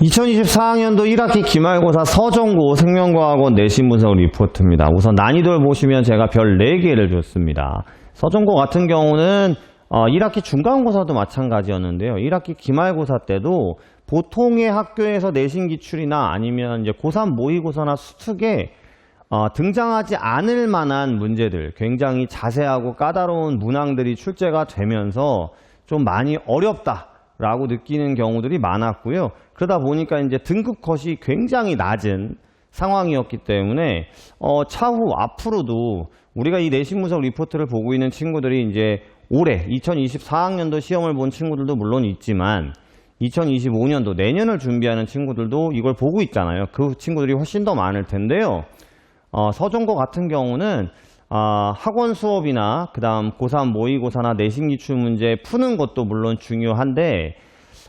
2024학년도 1학기 기말고사 서정고 생명과학원 내신 분석 리포트입니다. 우선 난이도를 보시면 제가 별 4개를 줬습니다. 서정고 같은 경우는 1학기 중간고사도 마찬가지였는데요. 1학기 기말고사 때도 보통의 학교에서 내신 기출이나 아니면 이제 고3 모의고사나 수특에 등장하지 않을 만한 문제들, 굉장히 자세하고 까다로운 문항들이 출제가 되면서 좀 많이 어렵다라고 느끼는 경우들이 많았고요. 그러다 보니까 이제 등급 컷이 굉장히 낮은 상황이었기 때문에 차후 앞으로도 우리가 이 내신 분석 리포트를 보고 있는 친구들이 이제 올해 2024학년도 시험을 본 친구들도 물론 있지만 2025년도 내년을 준비하는 친구들도 이걸 보고 있잖아요. 그 친구들이 훨씬 더 많을 텐데요. 서정고 같은 경우는 학원 수업이나 그다음 고3 모의고사나 내신 기출 문제 푸는 것도 물론 중요한데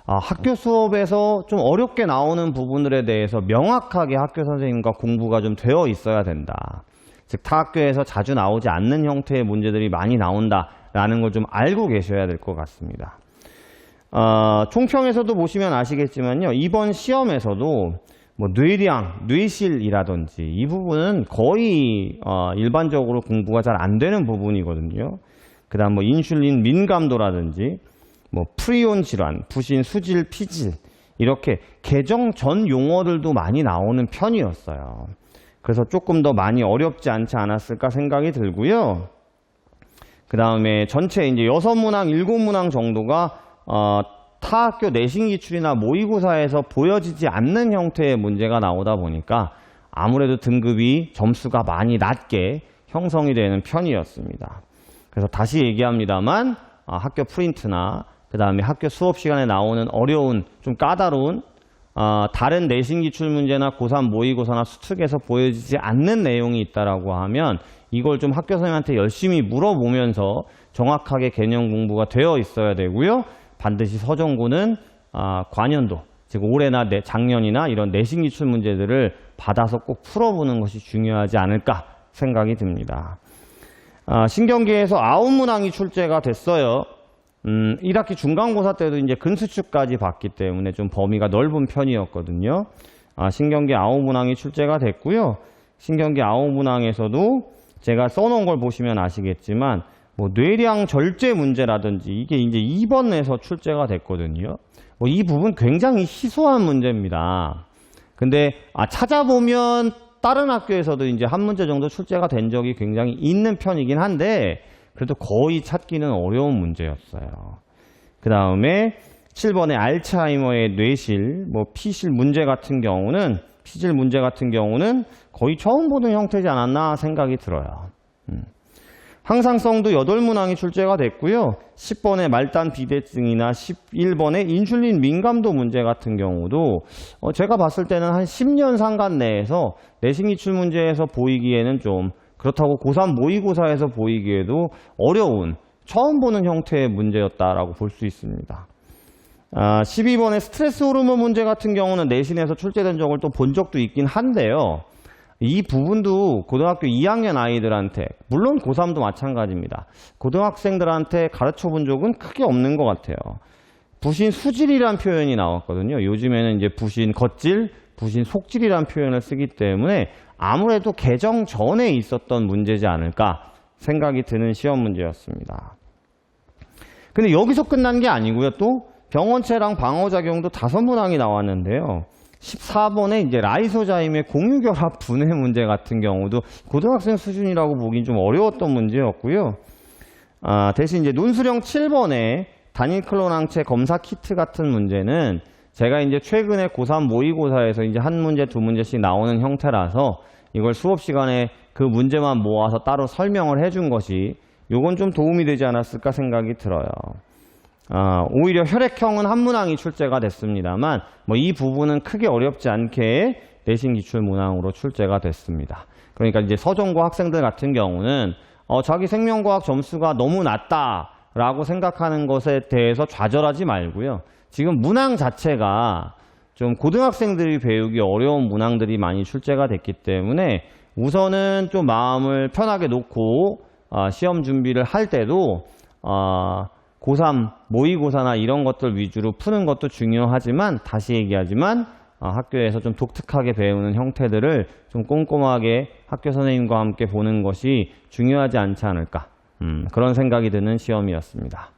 학교 수업에서 좀 어렵게 나오는 부분들에 대해서 명확하게 학교 선생님과 공부가 좀 되어 있어야 된다. 즉 타 학교에서 자주 나오지 않는 형태의 문제들이 많이 나온다라는 걸 좀 알고 계셔야 될 것 같습니다. 총평에서도 보시면 아시겠지만요. 이번 시험에서도 뭐 뇌량, 뇌실이라든지 이 부분은 거의 일반적으로 공부가 잘 안 되는 부분이거든요. 그 다음 뭐 인슐린 민감도라든지 뭐 프리온 질환, 부신, 수질, 피질 이렇게 개정 전 용어들도 많이 나오는 편이었어요. 그래서 조금 더 많이 어렵지 않지 않았을까 생각이 들고요. 그 다음에 전체 이제 6문항, 7문항 정도가 타 학교 내신 기출이나 모의고사에서 보여지지 않는 형태의 문제가 나오다 보니까 아무래도 등급이 점수가 많이 낮게 형성이 되는 편이었습니다. 그래서 다시 얘기합니다만 학교 프린트나 그 다음에 학교 수업 시간에 나오는 어려운 좀 까다로운 다른 내신 기출 문제나 고3 모의고사나 수특에서 보여지지 않는 내용이 있다라고 하면 이걸 좀 학교 선생님한테 열심히 물어보면서 정확하게 개념 공부가 되어 있어야 되고요. 반드시 서정고는 관연도, 즉 올해나 작년이나 이런 내신 기출 문제들을 받아서 꼭 풀어보는 것이 중요하지 않을까 생각이 듭니다. 신경계에서 9문항이 출제가 됐어요. 1학기 중간고사 때도 이제 근수축까지 봤기 때문에 좀 범위가 넓은 편이었거든요. 신경계 9문항이 출제가 됐고요. 신경계 9문항에서도 제가 써놓은 걸 보시면 아시겠지만 뭐 뇌량 절제 문제라든지 이게 이제 2번에서 출제가 됐거든요. 뭐 이 부분 굉장히 희소한 문제입니다. 근데 찾아보면 다른 학교에서도 이제 한 문제 정도 출제가 된 적이 굉장히 있는 편이긴 한데 그래도 거의 찾기는 어려운 문제였어요. 그 다음에 7번의 알츠하이머의 뇌실, 뭐 피질 문제 같은 경우는 거의 처음 보는 형태지 않았나 생각이 들어요. 항상성도 8문항이 출제가 됐고요. 10번의 말단 비대증이나 11번의 인슐린 민감도 문제 같은 경우도 제가 봤을 때는 한 10년 상간 내에서 내신 기출 문제에서 보이기에는 좀 그렇다고 고3 모의고사에서 보이기에도 어려운 처음 보는 형태의 문제였다라고 볼 수 있습니다. 12번의 스트레스 호르몬 문제 같은 경우는 내신에서 출제된 적을 또 본 적도 있긴 한데요. 이 부분도 고등학교 2학년 아이들한테, 물론 고3도 마찬가지입니다. 고등학생들한테 가르쳐 본 적은 크게 없는 것 같아요. 부신 수질이란 표현이 나왔거든요. 요즘에는 이제 부신 겉질, 부신 속질이란 표현을 쓰기 때문에 아무래도 개정 전에 있었던 문제지 않을까 생각이 드는 시험 문제였습니다. 근데 여기서 끝난 게 아니고요. 또 병원체랑 방어작용도 5문항이 나왔는데요. 14번에 이제 라이소자임의 공유결합 분해 문제 같은 경우도 고등학생 수준이라고 보긴 좀 어려웠던 문제였고요. 대신 이제 논술형 7번에 단일 클론 항체 검사 키트 같은 문제는 제가 이제 최근에 고3 모의고사에서 이제 한 문제, 두 문제씩 나오는 형태라서 이걸 수업 시간에 그 문제만 모아서 따로 설명을 해준 것이 요건 좀 도움이 되지 않았을까 생각이 들어요. 오히려 혈액형은 한 문항이 출제가 됐습니다만 뭐 이 부분은 크게 어렵지 않게 내신 기출 문항으로 출제가 됐습니다. 그러니까 이제 서정고 학생들 같은 경우는 자기 생명과학 점수가 너무 낮다라고 생각하는 것에 대해서 좌절하지 말고요. 지금 문항 자체가 좀 고등학생들이 배우기 어려운 문항들이 많이 출제가 됐기 때문에 우선은 좀 마음을 편하게 놓고 시험 준비를 할 때도 고3 모의고사나 이런 것들 위주로 푸는 것도 중요하지만 다시 얘기하지만 학교에서 좀 독특하게 배우는 형태들을 좀 꼼꼼하게 학교 선생님과 함께 보는 것이 중요하지 않지 않을까, 그런 생각이 드는 시험이었습니다.